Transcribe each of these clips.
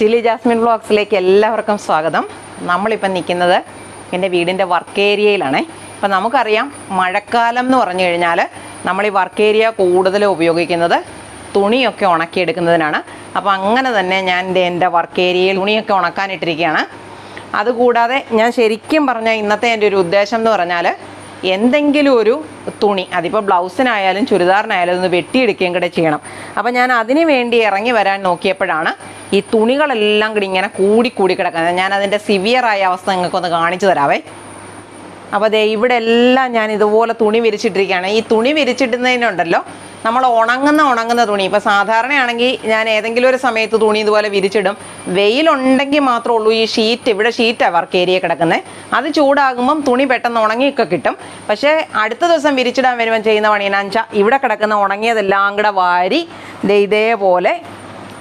Chilli Jasmine വ്ളോഗ്സിലേക്ക് എല്ലാവർക്കും സ്വാഗതം. നമ്മളിപ്പം നിൽക്കുന്നത് എൻ്റെ വീടിൻ്റെ വർക്ക് ഏരിയയിലാണ്. അപ്പം നമുക്കറിയാം, മഴക്കാലം എന്ന് പറഞ്ഞു കഴിഞ്ഞാൽ നമ്മൾ ഈ വർക്ക് ഏരിയ കൂടുതൽ ഉപയോഗിക്കുന്നത് തുണിയൊക്കെ ഉണക്കിയെടുക്കുന്നതിനാണ്. അപ്പോൾ അങ്ങനെ തന്നെ ഞാൻ എൻ്റെ വർക്ക് ഏരിയയിൽ തുണിയൊക്കെ ഉണക്കാനിട്ടിരിക്കുകയാണ്. അതുകൂടാതെ ഞാൻ ശരിക്കും പറഞ്ഞാൽ ഇന്നത്തെ എൻ്റെ ഒരു ഉദ്ദേശം എന്ന് പറഞ്ഞാൽ, എന്തെങ്കിലും ഒരു തുണി, അതിപ്പോൾ ബ്ലൗസിനായാലും ചുരിദാറിനായാലും ഒന്ന് വെട്ടിയെടുക്കുകയും കൂടെ ചെയ്യണം. അപ്പോൾ ഞാൻ അതിന് വേണ്ടി ഇറങ്ങി വരാൻ നോക്കിയപ്പോഴാണ് ഈ തുണികളെല്ലാം കൂടി ഇങ്ങനെ കൂടി കിടക്കുന്നത്. ഞാൻ അതിൻ്റെ സിവിയറായ അവസ്ഥ നിങ്ങൾക്കൊന്ന് കാണിച്ചു തരാവേ. അപ്പോൾ ദേ ഇവിടെ എല്ലാം ഞാൻ ഇതുപോലെ തുണി വിരിച്ചിട്ടിരിക്കുകയാണ്. ഈ തുണി വിരിച്ചിടുന്നതിനുണ്ടല്ലോ, നമ്മൾ ഉണങ്ങുന്ന തുണി, ഇപ്പോൾ സാധാരണയാണെങ്കിൽ ഞാൻ ഏതെങ്കിലും ഒരു സമയത്ത് തുണി ഇതുപോലെ വിരിച്ചിടും. വെയിലുണ്ടെങ്കിൽ മാത്രമേ ഉള്ളൂ ഈ ഷീറ്റ്, ഇവിടെ ഷീറ്റാണ് വർക്ക് ഏരിയ കിടക്കുന്നത്. അത് ചൂടാകുമ്പം തുണി പെട്ടെന്ന് ഉണങ്ങിയൊക്കെ കിട്ടും. പക്ഷേ അടുത്ത ദിവസം വിരിച്ചിടാൻ വരുമ്പം ചെയ്യുന്ന പണി എന്നാന്ന് വെച്ചാൽ, ഇവിടെ കിടക്കുന്ന ഉണങ്ങിയതെല്ലാം കൂടെ വാരി ഇതേപോലെ,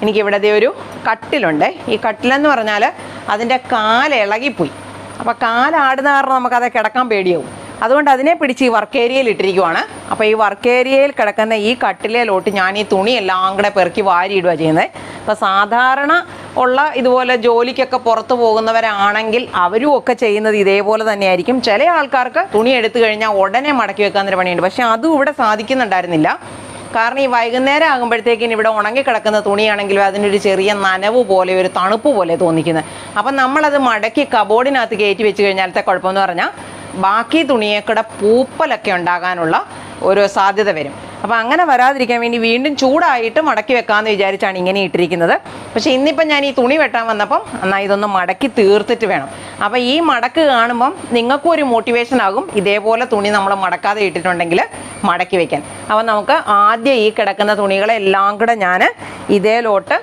എനിക്കിവിടെ ഒരു കട്ടിലുണ്ട്. ഈ കട്ടിലെന്ന് പറഞ്ഞാൽ അതിൻ്റെ കാലിളകിപ്പോയി. അപ്പോൾ കാലാടുന്ന കാരണം നമുക്കത് കിടക്കാൻ പേടിയാവും. അതുകൊണ്ട് അതിനെ പിടിച്ച് ഈ വർക്ക് ഏരിയയിൽ ഇട്ടിരിക്കുവാണ്. അപ്പോൾ ഈ വർക്ക് ഏരിയയിൽ കിടക്കുന്ന ഈ കട്ടിലേലോട്ട് ഞാൻ ഈ തുണിയെല്ലാം കൂടെ പെറുക്കി വാരിയിടുക ചെയ്യുന്നത്. അപ്പോൾ സാധാരണ ഉള്ള ഇതുപോലെ ജോലിക്കൊക്കെ പുറത്ത് പോകുന്നവരാണെങ്കിൽ അവരും ഒക്കെ ചെയ്യുന്നത് ഇതേപോലെ തന്നെയായിരിക്കും. ചില ആൾക്കാർക്ക് തുണി എടുത്തു കഴിഞ്ഞാൽ ഉടനെ മടക്കി വെക്കാന്നൊരു പണിയുണ്ട്. പക്ഷേ അതും ഇവിടെ സാധിക്കുന്നുണ്ടായിരുന്നില്ല. കാരണം ഈ വൈകുന്നേരം ആകുമ്പോഴത്തേക്കിന് ഇവിടെ ഉണങ്ങിക്കിടക്കുന്ന തുണിയാണെങ്കിലും അതിനൊരു ചെറിയ നനവ് പോലെ, ഒരു തണുപ്പ് പോലെ തോന്നിക്കുന്നത്. അപ്പം നമ്മളത് മടക്കി കബോർഡിനകത്ത് കയറ്റി വെച്ച് കഴിഞ്ഞാലത്തെ കുഴപ്പമെന്ന് പറഞ്ഞാൽ, ബാക്കി തുണിയേക്കൂടെ പൂപ്പലൊക്കെ ഉണ്ടാകാനുള്ള ഒരു സാധ്യത വരും. അപ്പോൾ അങ്ങനെ വരാതിരിക്കാൻ വേണ്ടി വീണ്ടും ചൂടായിട്ട് മടക്കി വെക്കാമെന്ന് വിചാരിച്ചാണ് ഇങ്ങനെ ഇട്ടിരിക്കുന്നത്. പക്ഷേ ഇന്നിപ്പം ഞാൻ ഈ തുണി വെട്ടാൻ വന്നപ്പം എന്നാൽ ഇതൊന്ന് മടക്കി തീർത്തിട്ട് വേണം. അപ്പോൾ ഈ മടക്ക് കാണുമ്പം നിങ്ങൾക്കും ഒരു മോട്ടിവേഷൻ ആകും, ഇതേപോലെ തുണി നമ്മൾ മടക്കാതെ ഇട്ടിട്ടുണ്ടെങ്കിൽ മടക്കി വയ്ക്കാൻ. അപ്പോൾ നമുക്ക് ആദ്യം ഈ കിടക്കുന്ന തുണികളെല്ലാം കൂടെ ഞാൻ ഇതേലോട്ട്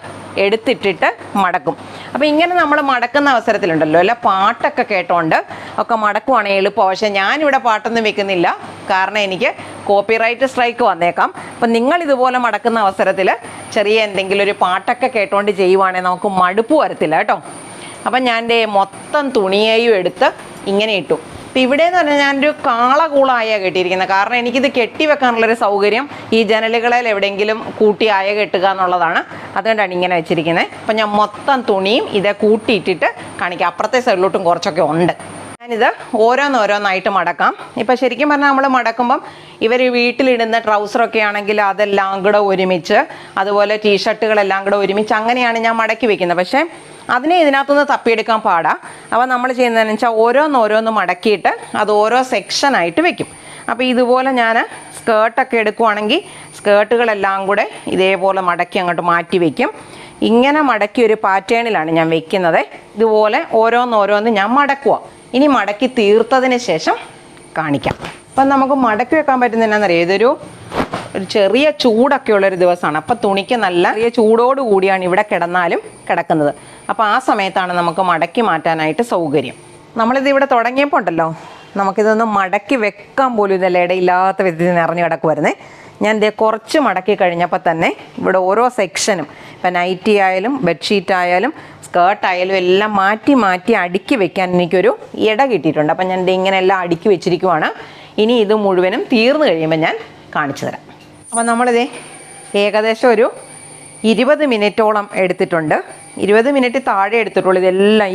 എടുത്തിട്ടിട്ട് മടക്കും. അപ്പോൾ ഇങ്ങനെ നമ്മൾ മടക്കുന്ന അവസരത്തിലുണ്ടല്ലോ, അല്ല പാട്ടൊക്കെ കേട്ടോണ്ട് ഒക്കെ മടക്കുവാണെങ്കിൽ എളുപ്പം. പക്ഷേ ഞാനിവിടെ പാട്ടൊന്നും വെക്കുന്നില്ല, കാരണം എനിക്ക് കോപ്പിറൈറ്റ് സ്ട്രൈക്ക് വന്നേക്കാം. അപ്പം നിങ്ങൾ ഇതുപോലെ മടക്കുന്ന അവസരത്തിൽ ചെറിയ എന്തെങ്കിലും ഒരു പാട്ടൊക്കെ കേട്ടോണ്ട് ചെയ്യുവാണെങ്കിൽ നമുക്ക് മടുപ്പ് വരത്തില്ല കേട്ടോ. അപ്പം ഞാൻ എൻ്റെ മൊത്തം തുണിയെയും എടുത്ത് ഇങ്ങനെ ഇട്ടു. അപ്പം ഇവിടെ എന്ന് പറഞ്ഞാൽ ഞാനൊരു കാളകൂളായാണ് കെട്ടിയിരിക്കുന്നത്. കാരണം എനിക്കിത് കെട്ടി വെക്കാനുള്ളൊരു സൗകര്യം ഈ ജനലുകളിൽ എവിടെയെങ്കിലും കൂട്ടി അയ കെട്ടുക എന്നുള്ളതാണ്. അതുകൊണ്ടാണ് ഇങ്ങനെ വെച്ചിരിക്കുന്നത്. അപ്പം ഞാൻ മൊത്തം തുണിയും ഇതേ കൂട്ടിയിട്ടിട്ട് കാണിക്കാം. അപ്പുറത്തെ സൈഡിലോട്ടും കുറച്ചൊക്കെ ഉണ്ട്. ഞാനിത് ഓരോന്നോരോന്നായിട്ട് മടക്കാം. ഇപ്പം ശരിക്കും പറഞ്ഞാൽ നമ്മൾ മടക്കുമ്പം ഇവർ വീട്ടിലിടുന്ന ട്രൗസറൊക്കെ ആണെങ്കിൽ അതെല്ലാം കൂടെ ഒരുമിച്ച്, അതുപോലെ ടീഷർട്ടുകളെല്ലാം കൂടെ ഒരുമിച്ച്, അങ്ങനെയാണ് ഞാൻ മടക്കി വെക്കുന്നത്. പക്ഷേ അതിനെ ഇതിനകത്തുനിന്ന് തപ്പിയെടുക്കാൻ പാടാം. അപ്പോൾ നമ്മൾ ചെയ്യുന്നതെന്ന് വെച്ചാൽ ഓരോന്നോരോന്ന് മടക്കിയിട്ട് അത് ഓരോ സെക്ഷനായിട്ട് വെക്കും. അപ്പോൾ ഇതുപോലെ ഞാൻ സ്കേർട്ടൊക്കെ എടുക്കുവാണെങ്കിൽ സ്കേർട്ടുകളെല്ലാം കൂടെ ഇതേപോലെ മടക്കി അങ്ങോട്ട് മാറ്റി വയ്ക്കും. ഇങ്ങനെ മടക്കി ഒരു പാറ്റേണിലാണ് ഞാൻ വെക്കുന്നത്. ഇതുപോലെ ഓരോന്നോരോന്ന് ഞാൻ മടക്കുക. ഇനി മടക്കി തീർത്തതിന് ശേഷം കാണിക്കാം. അപ്പം നമുക്ക് മടക്കി വെക്കാൻ പറ്റുന്ന എന്നാന്നറിയാം, ഇതൊരു ചെറിയ ചൂടൊക്കെ ഉള്ളൊരു ദിവസമാണ്. അപ്പം തുണിക്ക് നല്ല ചെറിയ ചൂടോട് കൂടിയാണ് ഇവിടെ കിടന്നാലും കിടക്കുന്നത്. അപ്പോൾ ആ സമയത്താണ് നമുക്ക് മടക്കി മാറ്റാനായിട്ട് സൗകര്യം. നമ്മളിത് ഇവിടെ തുടങ്ങിയപ്പോൾ ഉണ്ടല്ലോ, നമുക്കിതൊന്ന് മടക്കി വെക്കാൻ പോലും ഇതല്ല, ഇടയില്ലാത്ത വിധത്തിൽ നിറഞ്ഞു കിടക്കുമായിരുന്നേ. ഞാൻ ഇതേ കുറച്ച് മടക്കി കഴിഞ്ഞപ്പോൾ തന്നെ ഇവിടെ ഓരോ സെക്ഷനും, ഇപ്പം നൈറ്റി ആയാലും ബെഡ്ഷീറ്റ് ആയാലും സ്കേർട്ടായാലും എല്ലാം മാറ്റി മാറ്റി അടുക്കി വെക്കാൻ എനിക്കൊരു ഇട കിട്ടിയിട്ടുണ്ട്. അപ്പം ഞാൻ ഇങ്ങനെ എല്ലാം അടുക്കി വെച്ചിരിക്കുവാണ്. ഇനി ഇത് മുഴുവനും തീർന്നു കഴിയുമ്പോൾ ഞാൻ കാണിച്ചു തരാം. അപ്പം നമ്മളിതേ ഏകദേശം ഒരു 20 മിനിറ്റോളം എടുത്തിട്ടുണ്ട്. 20 മിനിറ്റ് താഴെ എടുത്തിട്ടുള്ളൂ. ഇതെല്ലാം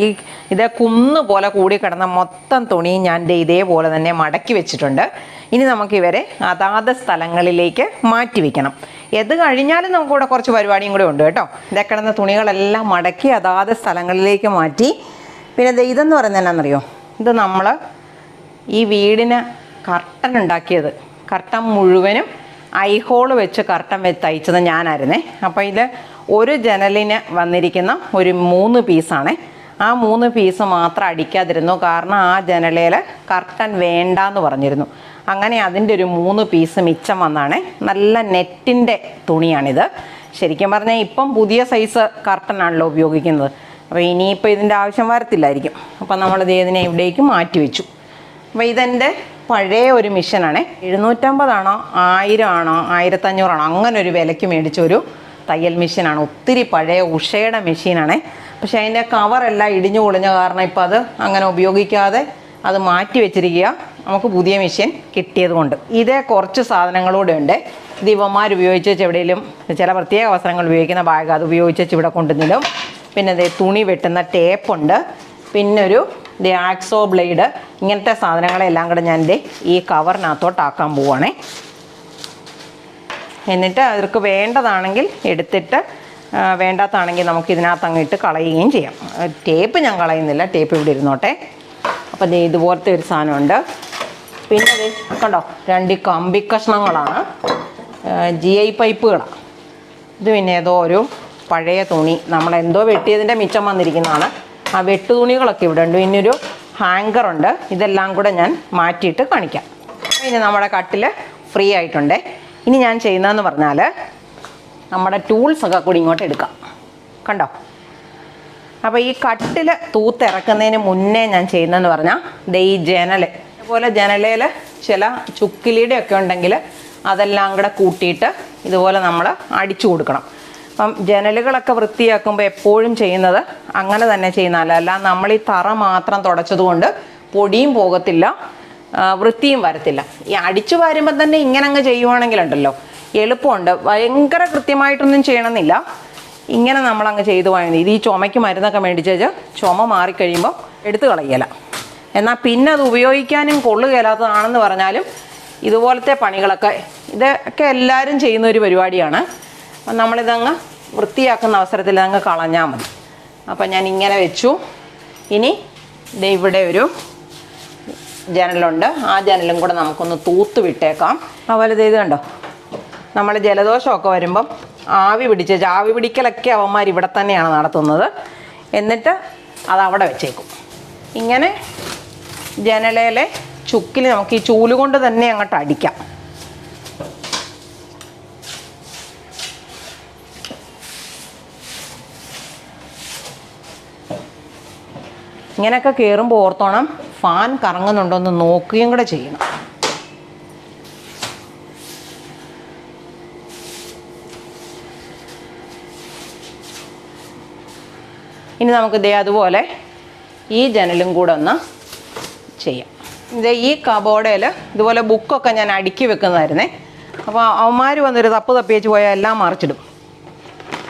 ഇതേ കുന്ന് പോലെ കൂടി കിടന്ന മൊത്തം തുണിയും ഞാൻ ഇതേപോലെ തന്നെ മടക്കി വെച്ചിട്ടുണ്ട്. ഇനി നമുക്കിവരെ അതാത് സ്ഥലങ്ങളിലേക്ക് മാറ്റി വയ്ക്കണം. ഇത് കഴിഞ്ഞാലും നമുക്കിവിടെ കുറച്ച് പരിപാടിയും കൂടെ ഉണ്ട് കേട്ടോ. ഇതേ കിടന്ന തുണികളെല്ലാം മടക്കി അതാത് സ്ഥലങ്ങളിലേക്ക് മാറ്റി. പിന്നെ ഇതെന്ന് പറയുന്നത് എന്നാണെന്നറിയോ, ഇത് നമ്മൾ ഈ വീടിന് കർട്ടൻ ഉണ്ടാക്കിയത്, കർട്ടൻ മുഴുവനും ഐഹോള് വെച്ച് കർട്ടൻ തയ്ച്ചത് ഞാനായിരുന്നേ. അപ്പോൾ ഇത് ഒരു ജനലിന് വന്നിരിക്കുന്ന ഒരു 3 പീസാണേ. ആ 3 പീസ് മാത്രം അടിക്കാതിരുന്നു, കാരണം ആ ജനലയിൽ കർട്ടൻ വേണ്ടാന്ന് പറഞ്ഞിരുന്നു. അങ്ങനെ അതിൻ്റെ ഒരു 3 പീസ് മിച്ചം വന്നാണ്. നല്ല നെറ്റിൻ്റെ തുണിയാണിത്. ശരിക്കും പറഞ്ഞാൽ ഇപ്പം പുതിയ സൈസ് കർട്ടനാണല്ലോ ഉപയോഗിക്കുന്നത്. അപ്പോൾ ഇനിയിപ്പോൾ ഇതിൻ്റെ ആവശ്യം വരത്തില്ലായിരിക്കും. അപ്പം നമ്മളിത് ഇതിനെ ഇവിടേക്ക് മാറ്റി വെച്ചു. അപ്പോൾ ഇതെൻ്റെ പഴയ ഒരു മെഷീനാണ്. 750 ആണോ 1000 ആണോ 1500 ആണോ അങ്ങനെ ഒരു വിലയ്ക്ക് മേടിച്ചൊരു തയ്യൽ മെഷീനാണ്. ഒത്തിരി പഴയ ഉഷയുടെ മെഷീനാണ്. പക്ഷേ അതിൻ്റെ കവറെല്ലാം ഇടിഞ്ഞു പൊളിഞ്ഞ കാരണം ഇപ്പോൾ അത് അങ്ങനെ ഉപയോഗിക്കാതെ അത് മാറ്റി വെച്ചിരിക്കുക. നമുക്ക് പുതിയ മെഷീൻ കിട്ടിയത് കൊണ്ട്. ഇതേ കുറച്ച് സാധനങ്ങളൂടെ ഉണ്ട്. ഇത് ഇവന്മാർ ഉപയോഗിച്ച് എവിടെയെങ്കിലും ചില പ്രത്യേക അവസരങ്ങൾ ഉപയോഗിക്കുന്ന ബാഗ്, അത് ഉപയോഗിച്ച് ഇവിടെ കൊണ്ടുവന്നിടും. പിന്നെ ദേ തുണി വെട്ടുന്ന ടേപ്പുണ്ട്, പിന്നൊരു ആക്സോ ബ്ലേഡ്. ഇങ്ങനത്തെ സാധനങ്ങളെല്ലാം കൂടെ ഞാൻ ദേ ഈ കവറിനകത്തോട്ടാക്കാൻ പോവുകയാണേ. എന്നിട്ട് അവർക്ക് വേണ്ടതാണെങ്കിൽ എടുത്തിട്ട് വേണ്ടാത്താണെങ്കിൽ നമുക്ക് ഇതിനകത്ത് അങ്ങ് ഇട്ട് കളയുകയും ചെയ്യാം. ടേപ്പ് ഞാൻ കളയുന്നില്ല, ടേപ്പ് ഇവിടെ ഇരുന്നോട്ടെ. അപ്പം ദേ ഇതുപോലത്തെ ഒരു സാധനമുണ്ട്. പിന്നെ ദേ കണ്ടോ, 2 കമ്പി കഷ്ണങ്ങളാണ്, GI പൈപ്പുകളാണ്. ഇത് പിന്നെ ഏതോ ഒരു പഴയ തുണി നമ്മളെന്തോ വെട്ടിയതിൻ്റെ മിച്ചം വന്നിരിക്കുന്നതാണ്. ആ വെട്ടുതുണികളൊക്കെ ഇവിടെ ഉണ്ട്. പിന്നെ ഒരു ഹാങ്കറുണ്ട്. ഇതെല്ലാം കൂടെ ഞാൻ മാറ്റിയിട്ട് കാണിക്കാം. പിന്നെ നമ്മുടെ കട്ടിൽ ഫ്രീ ആയിട്ടുണ്ട്. ഇനി ഞാൻ ചെയ്യുന്നതെന്ന് പറഞ്ഞാൽ നമ്മുടെ ടൂൾസൊക്കെ കൂടി ഇങ്ങോട്ട് എടുക്കാം. കണ്ടോ, അപ്പോൾ ഈ കട്ടിൽ തൂത്തിറക്കുന്നതിന് മുന്നേ ഞാൻ ചെയ്യുന്നതെന്ന് പറഞ്ഞാൽ ദേ ഈ ജനൽ, അതുപോലെ ജനലയിൽ ചില ചുക്കിലിയുടെ ഒക്കെ ഉണ്ടെങ്കിൽ അതെല്ലാം കൂടെ കൂട്ടിയിട്ട് ഇതുപോലെ നമ്മൾ അടിച്ചു കൊടുക്കണം. അപ്പം ജനലുകളൊക്കെ വൃത്തിയാക്കുമ്പോൾ എപ്പോഴും ചെയ്യുന്നത് അങ്ങനെ തന്നെ ചെയ്യുന്നതല്ല. അല്ല നമ്മൾ ഈ തറ മാത്രം തുടച്ചതുകൊണ്ട് പൊടിയും പോകത്തില്ല, വൃത്തിയും വരത്തില്ല. ഈ അടിച്ചു വാരുമ്പം തന്നെ ഇങ്ങനെ അങ്ങ് ചെയ്യുവാണെങ്കിലുണ്ടല്ലോ എളുപ്പമുണ്ട്. ഭയങ്കര കൃത്യമായിട്ടൊന്നും ചെയ്യണമെന്നില്ല, ഇങ്ങനെ നമ്മളങ്ങ് ചെയ്തു പോയാൽ ഇത് ഈ ചുമയ്ക്ക് മരുന്നൊക്കെ മേടിച്ച് ചുമ മാറിക്കഴിയുമ്പോൾ എടുത്തു കളയല. എന്നാൽ പിന്നെ അത് ഉപയോഗിക്കാനും കൊള്ളുകയില്ലാത്തതാണെന്ന് പറഞ്ഞാലും ഇതുപോലത്തെ പണികളൊക്കെ ഇതൊക്കെ എല്ലാവരും ചെയ്യുന്ന ഒരു പരിപാടിയാണ്. അപ്പം നമ്മളിതങ്ങ് വൃത്തിയാക്കുന്ന അവസരത്തിൽ അങ്ങ് കളഞ്ഞാൽ മതി. അപ്പം ഞാൻ ഇങ്ങനെ വെച്ചു. ഇനി ദേ ഇവിടെ ഒരു ജനലുണ്ട്, ആ ജനലും കൂടെ നമുക്കൊന്ന് തൂത്ത് വിട്ടേക്കാം. അതുപോലെ ഇത് കണ്ടോ, നമ്മൾ ജലദോഷമൊക്കെ വരുമ്പം ആവി പിടിക്കലൊക്കെ അവന്മാർ ഇവിടെ തന്നെയാണ് നടത്തുന്നത്. എന്നിട്ട് അതവിടെ വെച്ചേക്കും. ഇങ്ങനെ ജനലയിലെ ചുക്കിൽ നമുക്ക് ഈ ചൂല് കൊണ്ട് തന്നെ അങ്ങോട്ട് അടിക്കാം. ഇങ്ങനെയൊക്കെ കയറുമ്പോൾ ഓർത്തോണം ഫാൻ കറങ്ങുന്നുണ്ടോ എന്ന് നോക്കുകയും കൂടെ ചെയ്യണം. ഇനി നമുക്ക് ദേ അതുപോലെ ഈ ജനലും കൂടെ ഒന്ന് ചെയ്യാം. ഇത് ഈ കബോർഡിൽ ഇതുപോലെ ബുക്കൊക്കെ ഞാൻ അടുക്കി വെക്കുന്നതായിരുന്നേ. അപ്പോൾ അവന്മാർ വന്നൊരു തപ്പി വെച്ച് പോയാൽ എല്ലാം മറിച്ചിടും.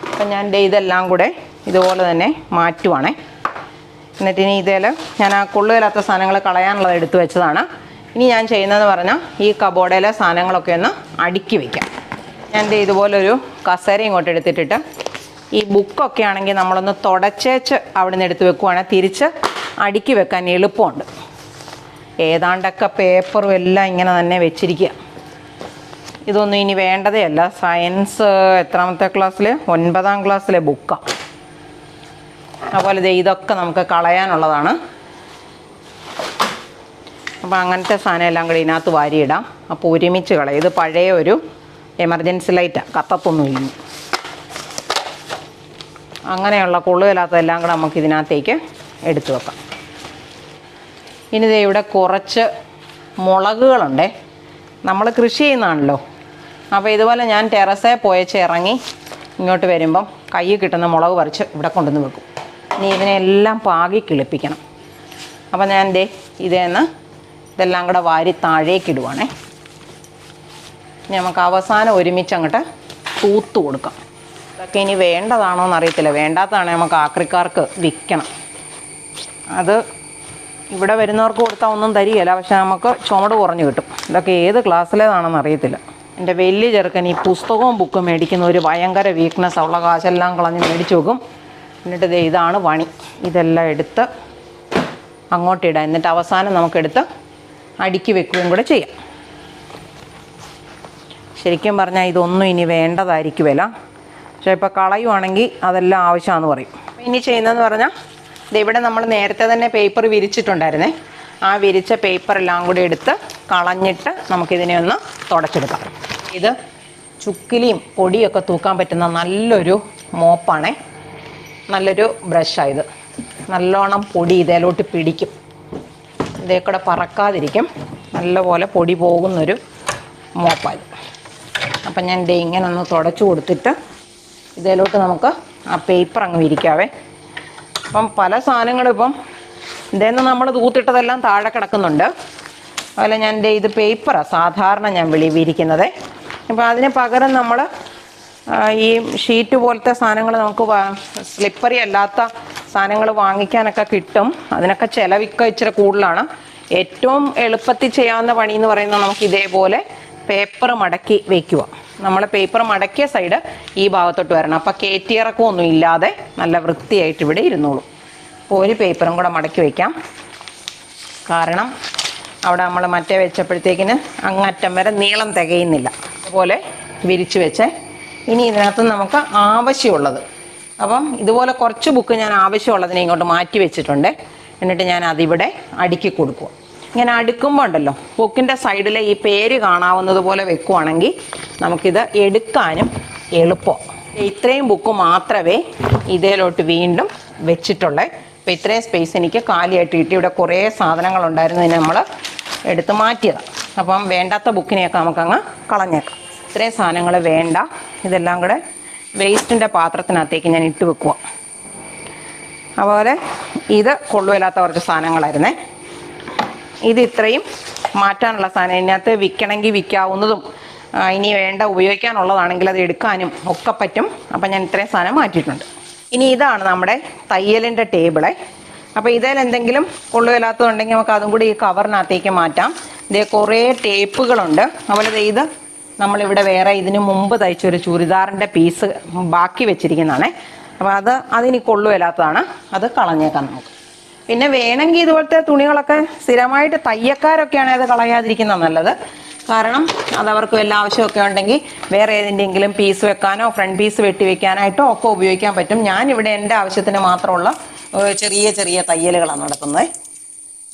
അപ്പം ഞാൻ ഇതെല്ലാം കൂടെ ഇതുപോലെ തന്നെ മാറ്റുവാണേ. എന്നിട്ട് ഇനി ഇതിൽ ഞാൻ ആ കൊള്ളുകയില്ലാത്ത സാധനങ്ങൾ കളയാനുള്ളത് എടുത്തു വെച്ചതാണ്. ഇനി ഞാൻ ചെയ്യുന്നതെന്ന് പറഞ്ഞാൽ ഈ കബോർഡിലെ സാധനങ്ങളൊക്കെ ഒന്ന് അടുക്കി വയ്ക്കാം. ഞാൻ ഇതുപോലൊരു കസേര ഇങ്ങോട്ട് എടുത്തിട്ടിട്ട് ഈ ബുക്കൊക്കെ ആണെങ്കിൽ നമ്മളൊന്ന് തുടച്ചേച്ച് അവിടെ നിന്ന് എടുത്ത് വെക്കുവാണെങ്കിൽ തിരിച്ച് അടുക്കി വെക്കാൻ എളുപ്പമുണ്ട്. ഏതാണ്ടൊക്കെ പേപ്പറും എല്ലാം ഇങ്ങനെ തന്നെ വെച്ചിരിക്കുക. ഇതൊന്നും ഇനി വേണ്ടതേ അല്ല. സയൻസ് എത്രാമത്തെ ക്ലാസ്സിൽ? 9ാം ക്ലാസ്സിലെ ബുക്കാണ്. അതുപോലെ ഇതൊക്കെ നമുക്ക് കളയാനുള്ളതാണ്. അപ്പോൾ അങ്ങനത്തെ സാധനം എല്ലാം കൂടി ഇതിനകത്ത് വാരിയിടാം. അപ്പോൾ ഒരുമിച്ച് കളയും. ഇത് പഴയ ഒരു എമർജൻസി ലൈറ്റാണ്, കത്തത്തൊന്നുമില്ല. അങ്ങനെയുള്ള കൊള്ളുകയില്ലാത്തതെല്ലാം കൂടെ നമുക്ക് ഇതിനകത്തേക്ക് എടുത്തു വെക്കാം. ഇനി ഇവിടെ കുറച്ച് മുളകുകളുണ്ടേ. നമ്മൾ കൃഷി ചെയ്യുന്നതാണല്ലോ. അപ്പോൾ ഇതുപോലെ ഞാൻ ടെറസിൽ പോയച്ച് ഇറങ്ങി ഇങ്ങോട്ട് വരുമ്പം കയ്യിൽ കിട്ടുന്ന മുളക് പറിച്ച് ഇവിടെ കൊണ്ടുവന്ന് വെക്കും. ഇനി ഇതിനെല്ലാം പാകി കിളിപ്പിക്കണം. അപ്പോൾ ഞാൻ ഇതെല്ലാം കൂടെ വാരി താഴേക്കിടുവാണേ. ഇനി നമുക്ക് അവസാനം ഒരുമിച്ച് അങ്ങോട്ട് തൂത്ത് കൊടുക്കാം. ഇതൊക്കെ ഇനി വേണ്ടതാണോ എന്നറിയത്തില്ല. വേണ്ടാത്തതാണെങ്കിൽ നമുക്ക് ആക്രിക്കാർക്ക് വിൽക്കണം. അത് ഇവിടെ വരുന്നവർക്ക് കൊടുത്താൽ ഒന്നും തരികയില്ല, പക്ഷെ നമുക്ക് ചുമട് കുറഞ്ഞ് കിട്ടും. ഇതൊക്കെ ഏത് ക്ലാസ്സിലേതാണെന്ന് അറിയത്തില്ല. എൻ്റെ വലിയ ചെറുക്കൻ ഈ പുസ്തകവും ബുക്കും മേടിക്കുന്ന ഒരു ഭയങ്കര വീക്ക്നെസ്. ഉള്ള കാശെല്ലാം കളഞ്ഞ് മേടിച്ച് വെക്കും. എന്നിട്ട് ഇതാണ് പണി. ഇതെല്ലാം എടുത്ത് അങ്ങോട്ടിടാം. എന്നിട്ട് അവസാനം നമുക്കെടുത്ത് അടുക്കി വെക്കുകയും കൂടെ ചെയ്യാം. ശരിക്കും പറഞ്ഞാൽ ഇതൊന്നും ഇനി വേണ്ടതായിരിക്കുമല്ല, പക്ഷേ ഇപ്പോൾ കളയുവാണെങ്കിൽ അതെല്ലാം ആവശ്യമാണെന്ന് പറയും. ഇനി ചെയ്യുന്നതെന്ന് പറഞ്ഞാൽ ഇവിടെ നമ്മൾ നേരത്തെ തന്നെ പേപ്പർ വിരിച്ചിട്ടുണ്ടായിരുന്നേ. ആ വിരിച്ച പേപ്പറെല്ലാം കൂടി എടുത്ത് കളഞ്ഞിട്ട് നമുക്കിതിനെ ഒന്ന് തുടച്ചെടുക്കാം. ഇത് ചുക്കിലിയും പൊടിയൊക്കെ തൂക്കാൻ പറ്റുന്ന നല്ലൊരു മോപ്പാണേ. നല്ലൊരു ബ്രഷായത്. നല്ലോണം പൊടി ഇതിലോട്ട് പിടിക്കും. ഇതേ കൂടെ പറക്കാതിരിക്കും. നല്ലപോലെ പൊടി പോകുന്നൊരു മോപ്പായത്. അപ്പം ഞാൻ ഇങ്ങനെ ഒന്ന് തുടച്ചു കൊടുത്തിട്ട് ഇതിലോട്ട് നമുക്ക് ആ പേപ്പർ അങ്ങ് വിരിക്കാവേ. അപ്പം പല സാധനങ്ങളും ഇപ്പം ഇതേന്ന് നമ്മൾ തൂത്തിട്ടതെല്ലാം താഴെ കിടക്കുന്നുണ്ട്. അതുപോലെ ഞാൻ ഇത് പേപ്പറാണ് സാധാരണ ഞാൻ വിരിക്കുന്നത്. അപ്പോൾ അതിന് പകരം നമ്മൾ ഈ ഷീറ്റ് പോലത്തെ സാധനങ്ങൾ നമുക്ക് സ്ലിപ്പറി അല്ലാത്ത സാധനങ്ങൾ വാങ്ങിക്കാനൊക്കെ കിട്ടും. അതിനൊക്കെ ചിലവൊക്കെ ഇച്ചിരി കൂടുതലാണ്. ഏറ്റവും എളുപ്പത്തിൽ ചെയ്യാവുന്ന പണി എന്ന് പറയുന്നത് നമുക്ക് ഇതേപോലെ പേപ്പർ മടക്കി വയ്ക്കുക. നമ്മൾ പേപ്പർ മടക്കിയ സൈഡ് ഈ ഭാഗത്തോട്ട് വരണം. അപ്പോൾ കയറ്റിയിറക്കമൊന്നും ഇല്ലാതെ നല്ല വൃത്തിയായിട്ട് ഇവിടെ ഇരുന്നോളും. അപ്പോൾ ഒരു പേപ്പറും കൂടെ മടക്കി വയ്ക്കാം. കാരണം അവിടെ നമ്മൾ മറ്റേ വെച്ചപ്പോഴത്തേക്കിന് അങ്ങറ്റം വരെ നീളം തികയുന്നില്ല. അതുപോലെ വിരിച്ച് വെച്ചേ. ഇനി ഇതിനകത്ത് നമുക്ക് ആവശ്യമുള്ളത്, അപ്പം ഇതുപോലെ കുറച്ച് ബുക്ക് ഞാൻ ആവശ്യമുള്ളതിനെ ഇങ്ങോട്ട് മാറ്റി വെച്ചിട്ടുണ്ട്. എന്നിട്ട് ഞാൻ അതിവിടെ അടുക്കി കൊടുക്കുക. ഇങ്ങനെ അടുക്കുമ്പോൾ ഉണ്ടല്ലോ, ബുക്കിൻ്റെ സൈഡിലെ ഈ പേര് കാണാവുന്നത് പോലെ വെക്കുവാണെങ്കിൽ നമുക്കിത് എടുക്കാനും എളുപ്പം. ഇത്രയും ബുക്ക് മാത്രമേ ഇതിലോട്ട് വീണ്ടും വെച്ചിട്ടുള്ളേ. അപ്പോൾ ഇത്രയും സ്പേസ് എനിക്ക് കാലിയായിട്ട് കിട്ടി. ഇവിടെ കുറേ സാധനങ്ങളുണ്ടായിരുന്നതിന് നമ്മൾ എടുത്ത് മാറ്റിയതാണ്. അപ്പം വേണ്ടാത്ത ബുക്കിനെയൊക്കെ നമുക്കങ്ങ് കളഞ്ഞേക്കാം. ഇത്രയും സാധനങ്ങൾ വേണ്ട. ഇതെല്ലാം കൂടെ വേസ്റ്റിൻ്റെ പാത്രത്തിനകത്തേക്ക് ഞാൻ ഇട്ട് വെക്കുക. അതുപോലെ ഇത് കൊള്ളുമില്ലാത്ത കുറച്ച് സാധനങ്ങളായിരുന്നേ. ഇത് ഇത്രയും മാറ്റാനുള്ള സാധനം. ഇതിനകത്ത് വിൽക്കണമെങ്കിൽ വിൽക്കാവുന്നതും ഇനി വേണ്ട ഉപയോഗിക്കാനുള്ളതാണെങ്കിൽ അത് എടുക്കാനും ഒക്കെ പറ്റും. അപ്പം ഞാൻ ഇത്രയും സാധനം മാറ്റിയിട്ടുണ്ട്. ഇനി ഇതാണ് നമ്മുടെ തയ്യലിൻ്റെ ടേബിള്. അപ്പോൾ ഇതിൽ എന്തെങ്കിലും കൊള്ളുമില്ലാത്തതുണ്ടെങ്കിൽ നമുക്ക് അതും കൂടി ഈ കവറിനകത്തേക്ക് മാറ്റാം. ഇതേ കുറേ ടേപ്പുകളുണ്ട്. അതുപോലെ ഇത് നമ്മളിവിടെ വേറെ ഇതിന് മുമ്പ് തയ്ച്ചൊരു ചുരിദാറിൻ്റെ പീസ് ബാക്കി വെച്ചിരിക്കുന്നതാണേ. അപ്പോൾ അതിനി കൊള്ളുമില്ലാത്തതാണ്. അത് കളഞ്ഞേക്കാം നമുക്ക്. പിന്നെ വേണമെങ്കിൽ ഇതുപോലത്തെ തുണികളൊക്കെ സ്ഥിരമായിട്ട് തയ്യക്കാരൊക്കെയാണെങ്കിൽ അത് കളയാതിരിക്കുന്നത് നല്ലത്. കാരണം അതവർക്ക് വല്ല ആവശ്യമൊക്കെ ഉണ്ടെങ്കിൽ വേറെ ഏതിൻ്റെങ്കിലും പീസ് വെക്കാനോ ഫ്രണ്ട് പീസ് വെട്ടി വെക്കാനായിട്ടോ ഒക്കെ ഉപയോഗിക്കാൻ പറ്റും. ഞാനിവിടെ എൻ്റെ ആവശ്യത്തിന് മാത്രമുള്ള ചെറിയ ചെറിയ തയ്യലുകളാണ് നടത്തുന്നത്.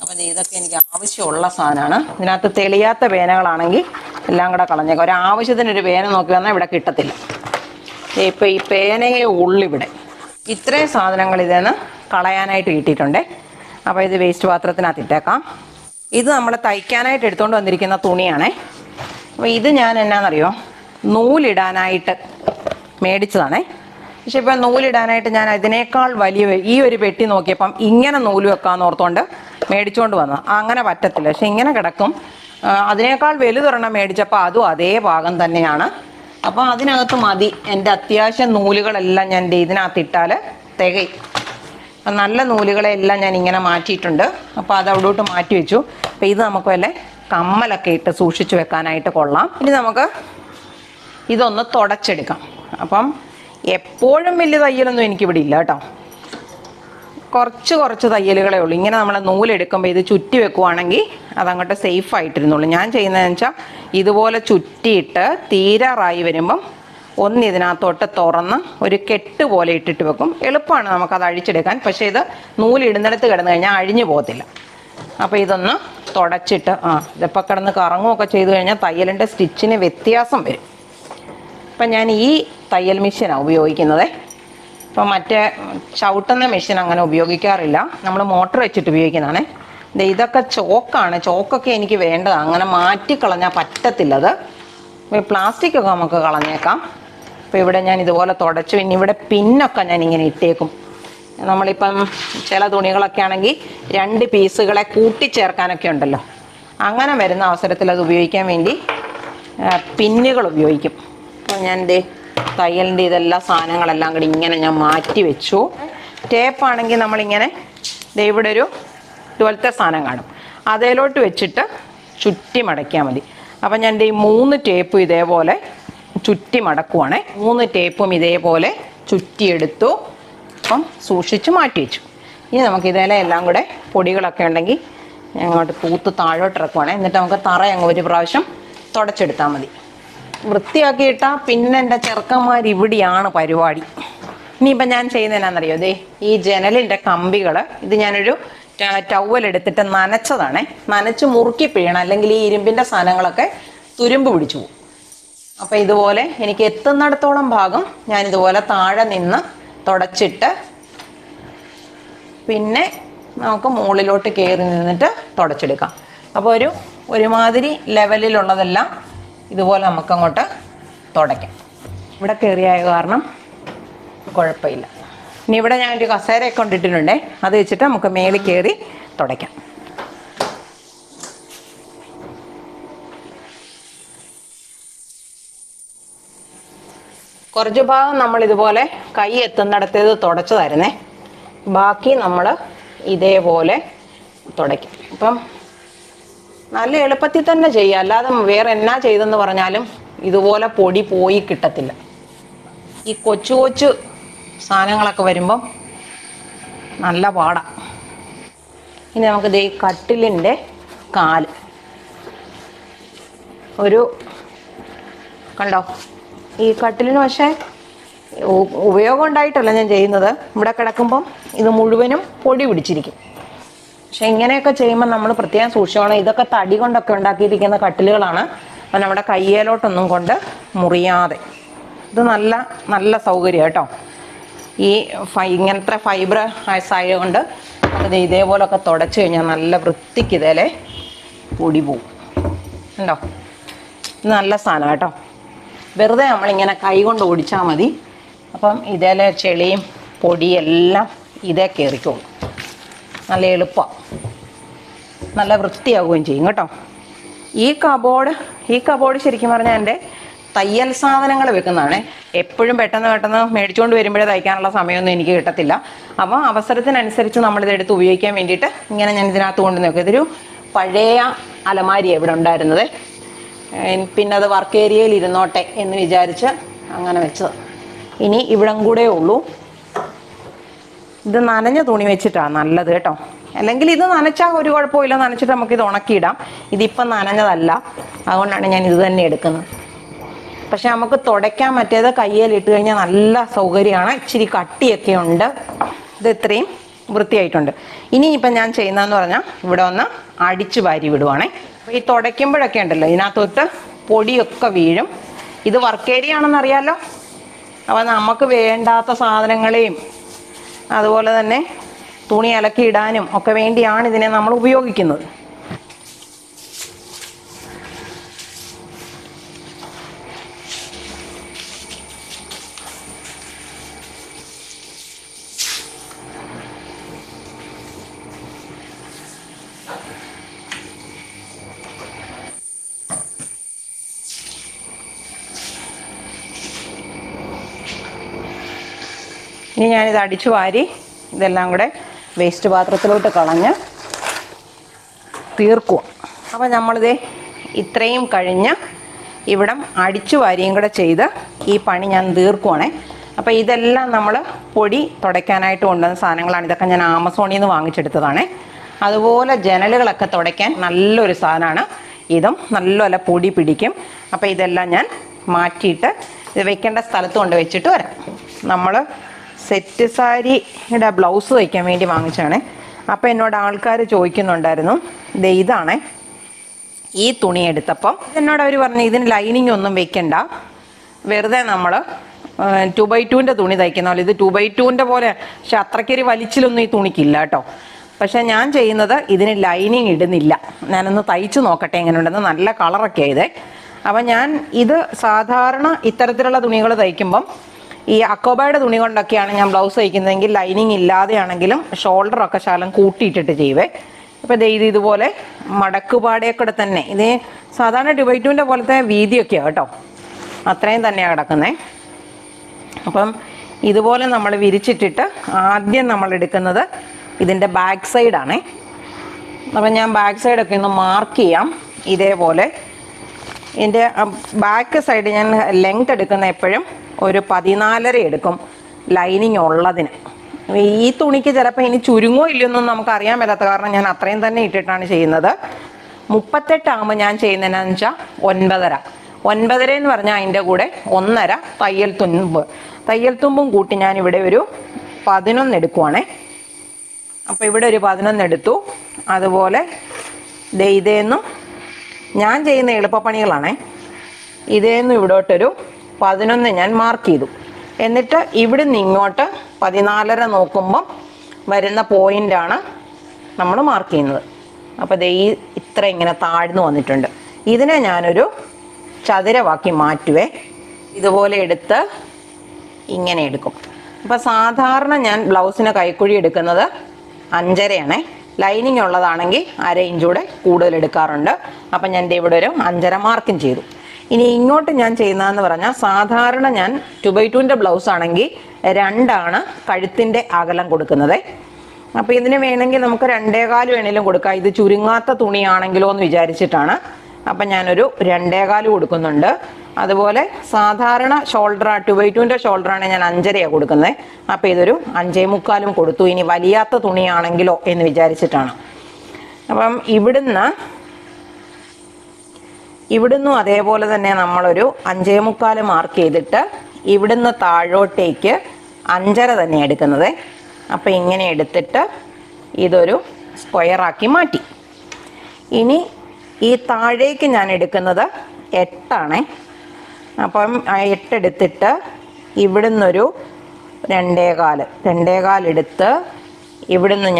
അപ്പം ഇതൊക്കെ എനിക്ക് ആവശ്യമുള്ള സാധനമാണ്. ഇതിനകത്ത് തെളിയാത്ത പേനകളാണെങ്കിൽ എല്ലാം കൂടെ കളഞ്ഞേക്കാം. ഒരാവശ്യത്തിനൊരു പേന നോക്കി വന്നാൽ ഇവിടെ കിട്ടത്തില്ല. ഇപ്പോൾ ഈ പേനയെ ഉള്ളിവിടെ ഇത്രയും സാധനങ്ങൾ ഇതെന്ന് കളയാനായിട്ട് കിട്ടിയിട്ടുണ്ട്. അപ്പോൾ ഇത് വേസ്റ്റ് പാത്രത്തിനകത്ത് ഇട്ടേക്കാം. ഇത് നമ്മൾ തയ്ക്കാനായിട്ട് എടുത്തുകൊണ്ട് വന്നിരിക്കുന്ന തുണിയാണേ. അപ്പോൾ ഇത് ഞാൻ എന്നാണെന്നറിയോ, നൂലിടാനായിട്ട് മേടിച്ചതാണേ. പക്ഷെ ഇപ്പം നൂലിടാനായിട്ട് ഞാൻ അതിനേക്കാൾ വലിയ ഈ ഒരു പെട്ടി നോക്കിയപ്പം ഇങ്ങനെ നൂല് വെക്കാമെന്ന് ഓർത്തുകൊണ്ട് മേടിച്ചുകൊണ്ട് വന്നത്. അങ്ങനെ പറ്റത്തില്ല. പക്ഷെ ഇങ്ങനെ കിടക്കും. അതിനേക്കാൾ വലുതൊരെണ്ണം മേടിച്ചപ്പോൾ അതും അതേ ഭാഗം തന്നെയാണ്. അപ്പോൾ അതിനകത്ത് മതി. എൻ്റെ അത്യാവശ്യം നൂലുകളെല്ലാം ഞാൻ ഇതിനകത്ത് ഇട്ടാൽ തികയും. അപ്പം നല്ല നൂലുകളെല്ലാം ഞാൻ ഇങ്ങനെ മാറ്റിയിട്ടുണ്ട്. അപ്പോൾ അത് അവിടോട്ട് മാറ്റി വെച്ചു. അപ്പോൾ ഇത് നമുക്ക് വല്ല കമ്മലൊക്കെ ഇട്ട് സൂക്ഷിച്ച് വെക്കാനായിട്ട് കൊള്ളാം. ഇനി നമുക്ക് ഇതൊന്ന് തുടച്ചെടുക്കാം. അപ്പം എപ്പോഴും വലിയ തയ്യലൊന്നും എനിക്കിവിടെ ഇല്ല കേട്ടോ. കുറച്ച് തയ്യലുകളേ ഉള്ളൂ. ഇങ്ങനെ നമ്മൾ നൂലെടുക്കുമ്പോൾ ഇത് ചുറ്റി വെക്കുവാണെങ്കിൽ അതങ്ങോട്ട് സേഫ് ആയിട്ടിരുന്നുള്ളൂ. ഞാൻ ചെയ്യുന്നതെന്ന് വെച്ചാൽ ഇതുപോലെ ചുറ്റിയിട്ട് തീരാറായി വരുമ്പം ഒന്ന് ഇതിനകത്തോട്ട് തുറന്ന് ഒരു കെട്ട് പോലെ ഇട്ടിട്ട് വെക്കും. എളുപ്പമാണ് നമുക്കത് അഴിച്ചെടുക്കാൻ. പക്ഷേ ഇത് നൂലിടുന്നിടത്ത് കിടന്നു കഴിഞ്ഞാൽ അഴിഞ്ഞു പോകത്തില്ല. അപ്പോൾ ഇതൊന്ന് തുടച്ചിട്ട് ഇതിപ്പോൾ കിടന്ന് കറങ്ങുകയൊക്കെ ചെയ്ത് കഴിഞ്ഞാൽ തയ്യലിൻ്റെ സ്റ്റിച്ചിന് വ്യത്യാസം വരും. അപ്പം ഞാൻ ഈ തയ്യൽ മെഷീനാണ് ഉപയോഗിക്കുന്നത്. ഇപ്പം മറ്റേ ചവിട്ടുന്ന മെഷീൻ അങ്ങനെ ഉപയോഗിക്കാറില്ല. നമ്മൾ മോട്ടർ വെച്ചിട്ട് ഉപയോഗിക്കുന്നതാണ്. ഇതൊക്കെ ചോക്കാണ്. ചോക്കൊക്കെ എനിക്ക് വേണ്ടതാണ്. അങ്ങനെ മാറ്റിക്കളഞ്ഞാൽ പറ്റത്തില്ലത്. പ്ലാസ്റ്റിക് ഒക്കെ നമുക്ക് കളഞ്ഞേക്കാം. അപ്പോൾ ഇവിടെ ഞാൻ ഇതുപോലെ തുടച്ചു. പിന്നെ ഇവിടെ പിന്നൊക്കെ ഞാൻ ഇങ്ങനെ ഇട്ടേക്കും. നമ്മളിപ്പം ചില തുണികളൊക്കെ ആണെങ്കിൽ 2 പീസുകളെ കൂട്ടിച്ചേർക്കാനൊക്കെ ഉണ്ടല്ലോ, അങ്ങനെ വരുന്ന അവസരത്തിൽ അത് ഉപയോഗിക്കാൻ വേണ്ടി പിന്നുകൾ ഉപയോഗിക്കും. അപ്പോൾ ഞാൻ തയ്യലിൻ്റെ ഇതെല്ലാം സാധനങ്ങളെല്ലാം കൂടി ഇങ്ങനെ ഞാൻ മാറ്റി വെച്ചു. ടേപ്പാണെങ്കിൽ നമ്മളിങ്ങനെ ഇവിടെ ഒരു 12th സാധനം കാണും, അതേലോട്ട് വെച്ചിട്ട് ചുറ്റി മടക്കിയാൽ മതി. അപ്പം ഞാൻ ഈ 3 ടേപ്പും ഇതേപോലെ ചുറ്റി മടക്കുവാണേ. 3 ടേപ്പും ഇതേപോലെ ചുറ്റിയെടുത്തു. അപ്പം സൂക്ഷിച്ച് മാറ്റി വെച്ചു. ഇനി നമുക്ക് ഇതെല്ലാം കൂടെ പൊടികളൊക്കെ ഉണ്ടെങ്കിൽ അങ്ങോട്ട് തൂത്ത് താഴോട്ട് ഇറക്കുവാണേ. എന്നിട്ട് നമുക്ക് തറ അങ്ങ് ഒരു പ്രാവശ്യം തുടച്ചെടുത്താൽ മതി. വൃത്തിയാക്കിയിട്ടാൽ പിന്നെ എൻ്റെ ചെറുക്കന്മാർ ഇവിടെയാണ് പരിപാടി. ഇനിയിപ്പം ഞാൻ ചെയ്യുന്നതിനാണെന്നറിയോ, ഈ ജനലിൻ്റെ കമ്പികൾ ഇത് ഞാനൊരു ടവൽ എടുത്തിട്ട് നനച്ചതാണേ. നനച്ച് മുറുക്കി പിഴിയണം, അല്ലെങ്കിൽ ഈ ഇരുമ്പിൻ്റെ സാധനങ്ങളൊക്കെ തുരുമ്പ് പിടിച്ചു പോകും. അപ്പോൾ ഇതുപോലെ എനിക്ക് എത്തുന്നിടത്തോളം ഭാഗം ഞാനിതുപോലെ താഴെ നിന്ന് തുടച്ചിട്ട് പിന്നെ നമുക്ക് മുകളിലോട്ട് കയറി നിന്നിട്ട് തുടച്ചെടുക്കാം. അപ്പോൾ ഒരുമാതിരി ലെവലിലുള്ളതെല്ലാം ഇതുപോലെ നമുക്കങ്ങോട്ട് തുടയ്ക്കാം. ഇവിടെ കയറിയായ കാരണം കുഴപ്പമില്ല. ഇനി ഇവിടെ ഞാൻ ഒരു കസേരയൊക്കെ കൊണ്ടിട്ടിട്ടുണ്ടേ, അത് വെച്ചിട്ട് നമുക്ക് മേളിൽ കയറി തുടയ്ക്കാം. കുറച്ച് ഭാഗം നമ്മൾ ഇതുപോലെ കൈ എത്തുന്നിടത്തേത് തുടച്ചതായിരുന്നേ. ബാക്കി നമ്മൾ ഇതേപോലെ തുടയ്ക്കും. അപ്പം നല്ല എളുപ്പത്തിൽ തന്നെ ചെയ്യുക, അല്ലാതെ വേറെ എന്നാ ചെയ്തെന്ന് പറഞ്ഞാലും ഇതുപോലെ പൊടി പോയി കിട്ടത്തില്ല. ഈ കൊച്ചു കൊച്ചു സാധനങ്ങളൊക്കെ വരുമ്പം നല്ല പാടാണ്. ഇനി നമുക്ക് ദേ കട്ടിലിൻ്റെ കാല് ഒരു കണ്ടോ, ഈ കട്ടിലിന് പക്ഷേ ഉപയോഗം ഉണ്ടായിട്ടല്ല ഞാൻ ചെയ്യുന്നത്. ഇവിടെ കിടക്കുമ്പം ഇത് മുഴുവനും പൊടി പിടിച്ചിരിക്കും. പക്ഷെ ഇങ്ങനെയൊക്കെ ചെയ്യുമ്പോൾ നമ്മൾ പ്രത്യേകം സൂക്ഷിച്ചോണം. ഇതൊക്കെ തടി കൊണ്ടൊക്കെ ഉണ്ടാക്കിയിരിക്കുന്ന കട്ടിലുകളാണ്. അപ്പം നമ്മുടെ കയ്യേലോട്ടൊന്നും കൊണ്ട് മുറിയാതെ. ഇത് നല്ല നല്ല സൗകര്യം കേട്ടോ. ഈ ഇങ്ങനത്തെ ഫൈബർ ആയതുകൊണ്ട് അത് ഇതേപോലൊക്കെ തുടച്ച് കഴിഞ്ഞാൽ നല്ല വൃത്തിക്ക് ഇതേലെ പൊടി പോവും. ഉണ്ടോ? ഇത് നല്ല സാധനം കേട്ടോ. വെറുതെ നമ്മളിങ്ങനെ കൈ കൊണ്ട് ഓടിച്ചാൽ മതി. അപ്പം ഇതേലെ ചെളിയും പൊടിയെല്ലാം ഇതേ കയറിക്കോളും. നല്ല എളുപ്പമാണ്, നല്ല വൃത്തിയാവുകയും ചെയ്യും കേട്ടോ. ഈ കബോർഡ് ശരിക്കും പറഞ്ഞാൽ എൻ്റെ തയ്യൽ സാധനങ്ങൾ വെക്കുന്നതാണ്. എപ്പോഴും പെട്ടെന്ന് മേടിച്ചുകൊണ്ട് വരുമ്പോഴേ തയ്ക്കാനുള്ള സമയമൊന്നും എനിക്ക് കിട്ടത്തില്ല. അപ്പോൾ അവസരത്തിനനുസരിച്ച് നമ്മളിതെടുത്ത് ഉപയോഗിക്കാൻ വേണ്ടിയിട്ട് ഇങ്ങനെ ഞാൻ ഇതിനകത്ത് കൊണ്ട് നോക്കുക. ഇതൊരു പഴയ അലമാരി ഇവിടെ ഉണ്ടായിരുന്നത്. പിന്നെ അത് വർക്ക് ഏരിയയിൽ ഇരുന്നോട്ടെ എന്ന് വിചാരിച്ച് അങ്ങനെ വെച്ചത്. ഇനി ഇവിടം കൂടെ ഉള്ളൂ. ഇത് നനഞ്ഞ തുണി വെച്ചിട്ടാണ് നല്ലത് കേട്ടോ. അല്ലെങ്കിൽ ഇത് നനച്ചാൽ ഒരു കുഴപ്പമില്ല, നനച്ചിട്ട് നമുക്കിത് ഉണക്കിയിടാം. ഇതിപ്പം നനഞ്ഞതല്ല, അതുകൊണ്ടാണ് ഞാൻ ഇത് തന്നെ എടുക്കുന്നത്. പക്ഷെ നമുക്ക് തുടയ്ക്കാൻ മറ്റേത് കയ്യിലിട്ട് കഴിഞ്ഞാൽ നല്ല സൗകര്യമാണ്. ഇച്ചിരി കട്ടിയൊക്കെ ഉണ്ട്. ഇത് ഇത്രയും വൃത്തിയായിട്ടുണ്ട്. ഇനിയിപ്പം ഞാൻ ചെയ്യുന്നതെന്ന് പറഞ്ഞാൽ ഇവിടെ ഒന്ന് അടിച്ചു വാരി വിടുവാണേ. അപ്പോൾ ഈ തുടയ്ക്കുമ്പോഴൊക്കെ ഉണ്ടല്ലോ ഇതിനകത്തോട്ട് പൊടിയൊക്കെ വീഴും. ഇത് വർക്ക് ഏരിയ ആണെന്നറിയാമല്ലോ. അപ്പോൾ നമുക്ക് വേണ്ടാത്ത സാധനങ്ങളെയും അതുപോലെ തന്നെ തുണി അലക്കിയിടാനും ഒക്കെ വേണ്ടിയാണ് ഇതിനെ നമ്മൾ ഉപയോഗിക്കുന്നത്. ഇനി ഞാനിത് അടിച്ചു വാരി ഇതെല്ലാം കൂടെ വേസ്റ്റ് പാത്രത്തിലോട്ട് കളഞ്ഞ് തീർക്കുക. അപ്പോൾ നമ്മളിത് ഇത്രയും കഴിഞ്ഞ് ഇവിടം അടിച്ചു വാരിയും കൂടെ ചെയ്ത് ഈ പണി ഞാൻ തീർക്കുവാണേ. അപ്പോൾ ഇതെല്ലാം നമ്മൾ പൊടി തുടയ്ക്കാനായിട്ട് കൊണ്ടുവന്ന സാധനങ്ങളാണ്. ഇതൊക്കെ ഞാൻ ആമസോണിൽ നിന്ന് വാങ്ങിച്ചെടുത്തതാണേ. അതുപോലെ ജനലുകളൊക്കെ തുടയ്ക്കാൻ നല്ലൊരു സാധനമാണ്. ഇതും നല്ലപോലെ പൊടി പിടിക്കും. അപ്പോൾ ഇതെല്ലാം ഞാൻ മാറ്റിയിട്ട് ഇത് വെക്കേണ്ട സ്ഥലത്ത് കൊണ്ട് വെച്ചിട്ട് വരാം. നമ്മൾ സെറ്റ് സാരിയുടെ ബ്ലൗസ് തയ്ക്കാൻ വേണ്ടി വാങ്ങിച്ചാണ്. അപ്പോൾ എന്നോട് ആൾക്കാർ ചോദിക്കുന്നുണ്ടായിരുന്നു, ഇതാണേ ഈ തുണി എടുത്തപ്പം എന്നോട് അവർ പറഞ്ഞു ഇതിന് ലൈനിങ് ഒന്നും വെക്കണ്ട, വെറുതെ നമ്മൾ 2x2 തുണി തയ്ക്കുന്ന പോലെ. ഇത് 2x2 പോലെ, പക്ഷെ അത്രയ്ക്കൊരു വലിച്ചിലൊന്നും ഈ തുണിക്കില്ല കേട്ടോ. പക്ഷെ ഞാൻ ചെയ്യുന്നത് ഇതിന് ലൈനിങ് ഇടുന്നില്ല. ഞാനൊന്ന് തയ്ച്ച് നോക്കട്ടെ എങ്ങനെയുണ്ടെന്ന്. നല്ല കളറൊക്കെ ആയതേ. അപ്പം ഞാൻ ഇത് സാധാരണ ഇത്തരത്തിലുള്ള തുണികൾ തയ്ക്കുമ്പം ഈ അക്കോബയുടെ തുണി കൊണ്ടൊക്കെയാണ് ഞാൻ ബ്ലൗസ് തയ്ക്കുന്നതെങ്കിൽ ലൈനിങ് ഇല്ലാതെയാണെങ്കിലും ഷോൾഡറൊക്കെ ശകലം കൂട്ടിയിട്ടിട്ട് ചെയ്യുവേ. അപ്പോൾ ഇതുപോലെ മടക്കുപാടേക്കൂടെ തന്നെ ഇത് സാധാരണ 2x2 പോലത്തെ വീതിയൊക്കെയാണ് കേട്ടോ. അത്രയും തന്നെയാണ് കിടക്കുന്നത്. അപ്പം ഇതുപോലെ നമ്മൾ വിരിച്ചിട്ടിട്ട് ആദ്യം നമ്മൾ എടുക്കുന്നത് ഇതിൻ്റെ ബാക്ക് സൈഡാണേ. അപ്പം ഞാൻ ബാക്ക് സൈഡൊക്കെ ഒന്ന് മാർക്ക് ചെയ്യാം. ഇതേപോലെ ഇതിൻ്റെ ബാക്ക് സൈഡ് ഞാൻ ലെങ്ത് എടുക്കുന്ന എപ്പോഴും ഒരു 14.5 എടുക്കും ലൈനിങ് ഉള്ളതിന്. ഈ തുണിക്ക് ചിലപ്പോൾ ഇനി ചുരുങ്ങോ ഇല്ലയൊന്നും നമുക്ക് അറിയാൻ പറ്റാത്ത കാരണം ഞാൻ അത്രയും തന്നെ ഇട്ടിട്ടാണ് ചെയ്യുന്നത്. 38 ആകുമ്പോൾ ഞാൻ ചെയ്യുന്നതെന്നു വെച്ചാൽ 9.5 എന്ന് പറഞ്ഞാൽ അതിൻ്റെ കൂടെ 1.5 തയ്യൽ തുമ്പും കൂട്ടി ഞാൻ ഇവിടെ ഒരു 11 എടുക്കുവാണേ. അപ്പോൾ ഇവിടെ ഒരു 11 എടുത്തു. അതുപോലെ ഇതേന്നും ഞാൻ ചെയ്യുന്ന എളുപ്പപ്പണികളാണേ. ഇതേന്നും ഇവിടോട്ടൊരു 11 ഞാൻ മാർക്ക് ചെയ്തു. എന്നിട്ട് ഇവിടെ നിന്ന് ഇങ്ങോട്ട് 14.5 നോക്കുമ്പം വരുന്ന പോയിൻ്റാണ് നമ്മൾ മാർക്ക് ചെയ്യുന്നത്. അപ്പോൾ ഇത്ര ഇങ്ങനെ താഴ്ന്നു വന്നിട്ടുണ്ട്. ഇതിനെ ഞാനൊരു ചതുരമാക്കി മാറ്റുവേ. ഇതുപോലെ എടുത്ത് ഇങ്ങനെ എടുക്കും. അപ്പോൾ സാധാരണ ഞാൻ ബ്ലൗസിന് കൈക്കുഴി എടുക്കുന്നത് 5.5 ലൈനിങ് ഉള്ളതാണെങ്കിൽ 1/2 ഇഞ്ച് കൂടെ കൂടുതൽ എടുക്കാറുണ്ട്. അപ്പം ഞാൻ ഇവിടെ ഒരു 5.5 മാർക്കും ചെയ്തു. ഇനി ഇങ്ങോട്ട് ഞാൻ ചെയ്യുന്നതെന്ന് പറഞ്ഞാൽ സാധാരണ ഞാൻ 2x2 ബ്ലൗസ് ആണെങ്കിൽ 2 കഴുത്തിൻ്റെ അകലം കൊടുക്കുന്നത്. അപ്പോൾ ഇതിന് വേണമെങ്കിൽ നമുക്ക് 2.25 വേണേലും കൊടുക്കാം. ഇത് ചുരുങ്ങാത്ത തുണിയാണെങ്കിലോ എന്ന് വിചാരിച്ചിട്ടാണ്. അപ്പം ഞാനൊരു 2.25 കൊടുക്കുന്നുണ്ട്. അതുപോലെ സാധാരണ ഷോൾഡർ 2x2 ഷോൾഡറാണ് ഞാൻ 5.5 കൊടുക്കുന്നത്. അപ്പോൾ ഇതൊരു 5.25 കൊടുത്തു. ഇനി വലിയാത്ത തുണിയാണെങ്കിലോ എന്ന് വിചാരിച്ചിട്ടാണ്. അപ്പം ഇവിടുന്നും അതേപോലെ തന്നെ നമ്മളൊരു 5.25 മാർക്ക് ചെയ്തിട്ട് ഇവിടുന്ന് താഴോട്ടേക്ക് 5.5 തന്നെ എടുക്കുന്നത്. അപ്പോൾ ഇങ്ങനെ എടുത്തിട്ട് ഇതൊരു സ്ക്വയറാക്കി മാറ്റി. ഇനി ഈ താഴേക്ക് ഞാൻ എടുക്കുന്നത് 8 അപ്പം 8 എടുത്തിട്ട് ഇവിടുന്നൊരു 2.25 എടുത്ത് ഇവിടുന്ന്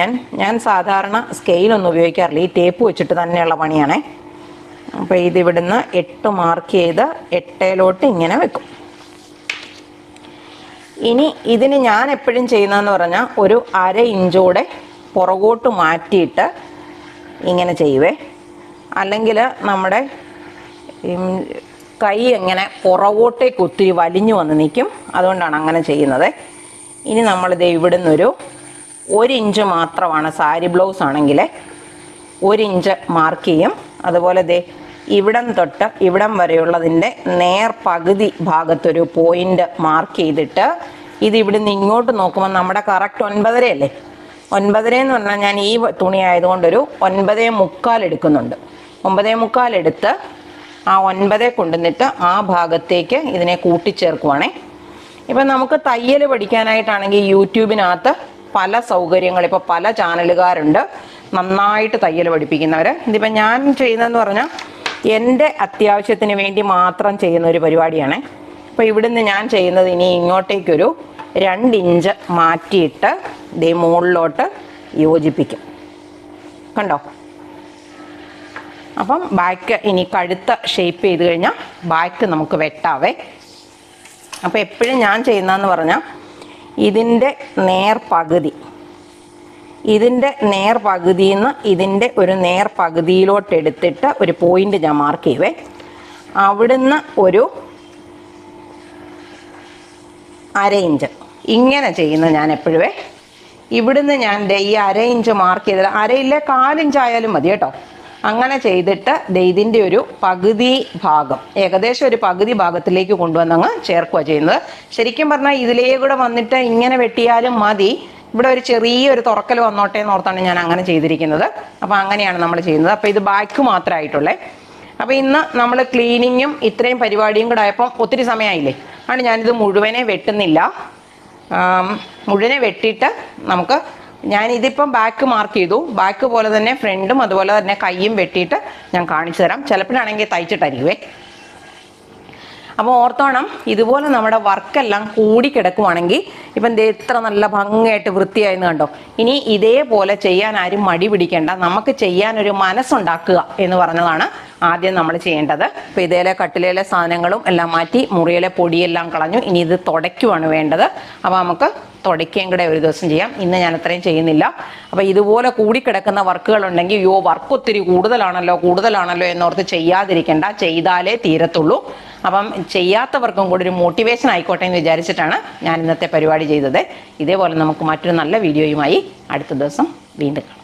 ഞാൻ സാധാരണ സ്കെയിലൊന്നും ഉപയോഗിക്കാറില്ല, ഈ ടേപ്പ് വെച്ചിട്ട് തന്നെയുള്ള പണിയാണേ. അപ്പോൾ ഇതിവിടുന്ന് 8 മാർക്ക് ചെയ്ത് 8 ഇങ്ങനെ വെക്കും. ഇനി ഇതിന് ഞാൻ എപ്പോഴും ചെയ്യുന്നതെന്ന് പറഞ്ഞാൽ ഒരു 1/2 ഇഞ്ചോടെ പുറകോട്ട് മാറ്റിയിട്ട് ഇങ്ങനെ ചെയ്യുവേ. അല്ലെങ്കിൽ നമ്മുടെ കൈ എങ്ങനെ പുറകോട്ടേക്ക് ഒത്തിരി വലിഞ്ഞു വന്ന് നിൽക്കും, അതുകൊണ്ടാണ് അങ്ങനെ ചെയ്യുന്നത്. ഇനി നമ്മളിത് ഇവിടുന്നൊരു 1 ഇഞ്ച് മാത്രമാണ് സാരി ബ്ലൗസ് ആണെങ്കിൽ 1 ഇഞ്ച് മാർക്ക് ചെയ്യും. അതുപോലെ ദേ ഇവിടം തൊട്ട് ഇവിടം വരെയുള്ളതിൻ്റെ പകുതി ഭാഗത്തൊരു പോയിന്റ് മാർക്ക് ചെയ്തിട്ട് ഇത് ഇവിടുന്ന് ഇങ്ങോട്ട് നോക്കുമ്പോൾ നമ്മുടെ കറക്റ്റ് 9.5 അല്ലേ. 9.5 എന്ന് പറഞ്ഞാൽ ഞാൻ ഈ തുണി ആയതുകൊണ്ടൊരു 9.25 എടുക്കുന്നുണ്ട്. 9.25 എടുത്ത് ആ 9 കൊണ്ടുവന്നിട്ട് ആ ഭാഗത്തേക്ക് ഇതിനെ കൂട്ടിച്ചേർക്കുവാണേ. ഇപ്പം നമുക്ക് തയ്യൽ പഠിക്കാനായിട്ടാണെങ്കിൽ യൂട്യൂബിനകത്ത് പല സൗകര്യങ്ങൾ, ഇപ്പോൾ പല ചാനലുകാരുണ്ട് നന്നായിട്ട് തയ്യൽ പഠിപ്പിക്കുന്നവർ. ഇതിപ്പോൾ ഞാൻ ചെയ്യുന്നതെന്ന് പറഞ്ഞാൽ എൻ്റെ അത്യാവശ്യത്തിന് വേണ്ടി മാത്രം ചെയ്യുന്ന ഒരു പരിപാടിയാണ്. അപ്പോൾ ഇവിടുന്ന് ഞാൻ ചെയ്യുന്നത് ഇനി ഇങ്ങോട്ടേക്കൊരു 2 ഇഞ്ച് മാറ്റിയിട്ട് ദേ മുകളിലോട്ട് യോജിപ്പിക്കും. കണ്ടോ? അപ്പം ബാക്ക് ഇനി കഴുത്ത് ഷേപ്പ് ചെയ്ത് കഴിഞ്ഞാൽ ബാക്ക് നമുക്ക് വെട്ടാവേ. അപ്പോൾ എപ്പോഴും ഞാൻ ചെയ്യുന്നതെന്ന് പറഞ്ഞാൽ ഇതിൻ്റെ നേർപകുതിയിൽ നിന്ന് ഇതിൻ്റെ ഒരു നേർപകുതിയിലോട്ട് എടുത്തിട്ട് ഒരു പോയിന്റ് ഞാൻ മാർക്ക് ചെയ്യുവേ. അവിടുന്ന് ഒരു 1/2 ഇഞ്ച് ഇങ്ങനെ ചെയ്യുന്നത് ഞാൻ എപ്പോഴും. ഇവിടുന്ന് ഞാൻ ഈ 1/2 ഇഞ്ച് മാർക്ക് ചെയ്തിട്ട് 1/2 ഇഞ്ച് ആയാലും മതി കേട്ടോ. അങ്ങനെ ചെയ്തിട്ട് ഇതിൻ്റെ ഒരു പകുതി ഭാഗം, ഏകദേശം ഒരു പകുതി ഭാഗത്തിലേക്ക് കൊണ്ടുവന്നങ്ങ് ചേർക്കുക ചെയ്യുന്നത്. ശരിക്കും പറഞ്ഞാൽ ഇതിലേ കൂടെ വന്നിട്ട് ഇങ്ങനെ വെട്ടിയാലും മതി. ഇവിടെ ഒരു ചെറിയൊരു തുറക്കൽ വന്നോട്ടെ എന്ന് ഓർത്താണ് ഞാൻ അങ്ങനെ ചെയ്തിരിക്കുന്നത്. അപ്പോൾ അങ്ങനെയാണ് നമ്മൾ ചെയ്യുന്നത്. അപ്പോൾ ഇത് ബാക്ക് മാത്രമായിട്ടുള്ളേ. അപ്പോൾ ഇന്ന് നമ്മൾ ക്ലീനിങ്ങും ഇത്രയും പരിപാടിയും കൂടെ ആയപ്പോൾ ഒത്തിരി സമയമായില്ലേ, ആണ് ഞാനിത് മുഴുവനെ വെട്ടുന്നില്ല. മുഴുവനെ വെട്ടിയിട്ട് ഞാനിതിപ്പം ബാക്ക് മാർക്ക് ചെയ്തു. ബാക്ക് പോലെ തന്നെ ഫ്രണ്ടും അതുപോലെ തന്നെ കൈയും വെട്ടിയിട്ട് ഞാൻ കാണിച്ചു തരാം. ചിലപ്പോഴാണെങ്കിൽ തയ്ച്ചിട്ടായിരിക്കുവേ. അപ്പോൾ ഓർത്തോണം, ഇതുപോലെ നമ്മുടെ വർക്കെല്ലാം കൂടി കിടക്കുവാണെങ്കിൽ ഇപ്പം എത്ര നല്ല ഭംഗിയായിട്ട് വൃത്തിയായെന്ന് കണ്ടോ. ഇനി ഇതേപോലെ ചെയ്യാൻ ആരും മടി പിടിക്കേണ്ട, നമുക്ക് ചെയ്യാനൊരു മനസ്സുണ്ടാക്കുക എന്ന് പറഞ്ഞതാണ് ആദ്യം നമ്മൾ ചെയ്യേണ്ടത്. അപ്പോൾ ഇതേലെ കട്ടിലേലെ സാധനങ്ങളും എല്ലാം മാറ്റി മുറിയിലെ പൊടിയെല്ലാം കളഞ്ഞു. ഇനി ഇത് തുടയ്ക്കുവാണ് വേണ്ടത്. അപ്പോൾ നമുക്ക് തുടയ്ക്കുകയും കൂടെ ഒരു ദിവസം ചെയ്യാം. ഇന്ന് ഞാൻ അത്രയും ചെയ്യുന്നില്ല. അപ്പോൾ ഇതുപോലെ കൂടിക്കിടക്കുന്ന വർക്കുകളുണ്ടെങ്കിൽ വർക്ക് ഒത്തിരി കൂടുതലാണല്ലോ എന്നോർത്ത് ചെയ്യാതിരിക്കേണ്ട, ചെയ്താലേ തീരത്തുള്ളൂ. അപ്പം ചെയ്യാത്തവർക്കും കൂടി ഒരു മോട്ടിവേഷൻ ആയിക്കോട്ടെ എന്ന് വിചാരിച്ചിട്ടാണ് ഞാൻ ഇന്നത്തെ പരിപാടി ചെയ്തത്. ഇതേപോലെ നമുക്ക് മറ്റൊരു നല്ല വീഡിയോയുമായി അടുത്ത ദിവസം വീണ്ടും കാണാം.